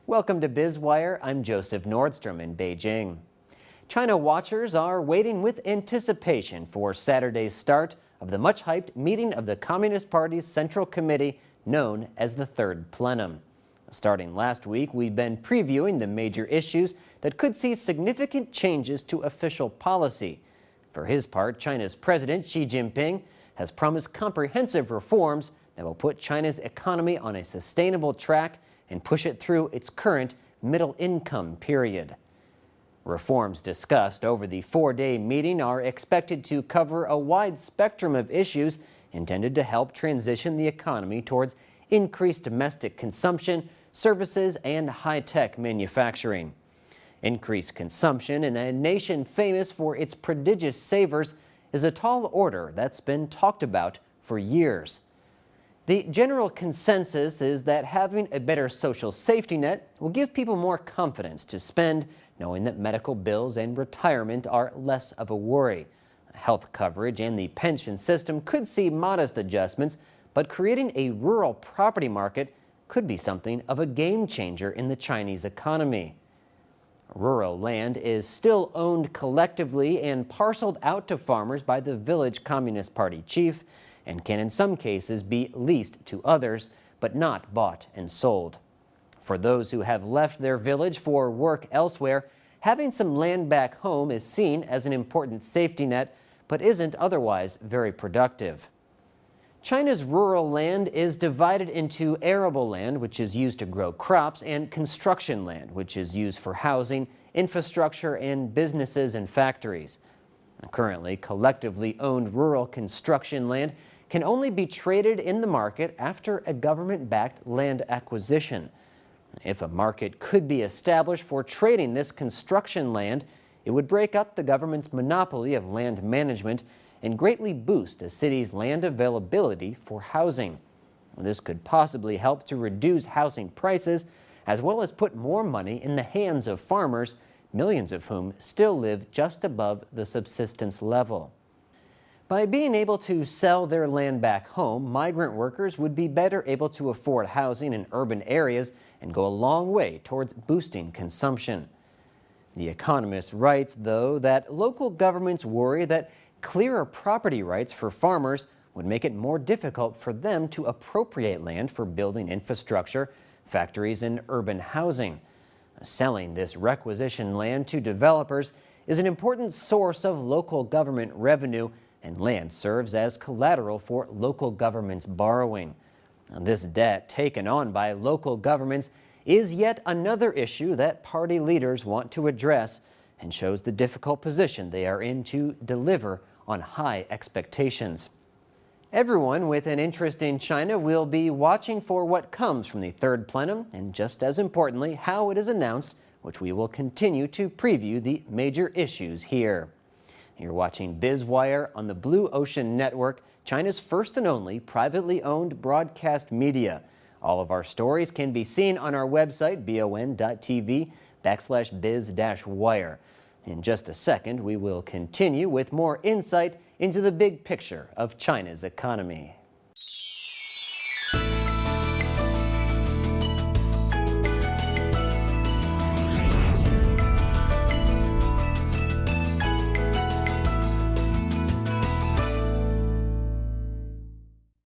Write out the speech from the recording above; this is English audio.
Welcome to Biz Wire. I'm Joseph Nordstrom in Beijing. China watchers are waiting with anticipation for Saturday's start of the much-hyped meeting of the Communist Party's Central Committee known as the Third Plenum. Starting last week, we've been previewing the major issues that could see significant changes to official policy. For his part, China's President Xi Jinping has promised comprehensive reforms that will put China's economy on a sustainable track and push it through its current middle-income period. Reforms discussed over the four-day meeting are expected to cover a wide spectrum of issues intended to help transition the economy towards increased domestic consumption, services, and high-tech manufacturing. Increased consumption in a nation famous for its prodigious savers is a tall order that's been talked about for years. The general consensus is that having a better social safety net will give people more confidence to spend, knowing that medical bills and retirement are less of a worry. Health coverage and the pension system could see modest adjustments, but creating a rural property market could be something of a game changer in the Chinese economy. Rural land is still owned collectively and parceled out to farmers by the village Communist Party chief, and can in some cases be leased to others, but not bought and sold. For those who have left their village for work elsewhere, having some land back home is seen as an important safety net, but isn't otherwise very productive. China's rural land is divided into arable land, which is used to grow crops, and construction land, which is used for housing, infrastructure, and businesses and factories. Currently, collectively owned rural construction land can only be traded in the market after a government-backed land acquisition. If a market could be established for trading this construction land, it would break up the government's monopoly of land management and greatly boost a city's land availability for housing. This could possibly help to reduce housing prices, as well as put more money in the hands of farmers, millions of whom still live just above the subsistence level. By being able to sell their land back home, migrant workers would be better able to afford housing in urban areas and go a long way towards boosting consumption. The Economist writes, though, that local governments worry that clearer property rights for farmers would make it more difficult for them to appropriate land for building infrastructure, factories, and urban housing. Selling this requisition land to developers is an important source of local government revenue, and land serves as collateral for local governments' borrowing. This debt taken on by local governments is yet another issue that party leaders want to address, and shows the difficult position they are in to deliver on high expectations. Everyone with an interest in China will be watching for what comes from the Third Plenum, and just as importantly, how it is announced, which we will continue to preview the major issues here. You're watching Biz Wire on the Blue Ocean Network, China's first and only privately owned broadcast media. All of our stories can be seen on our website, BONTV/biz-wire. In just a second, we will continue with more insight into the big picture of China's economy.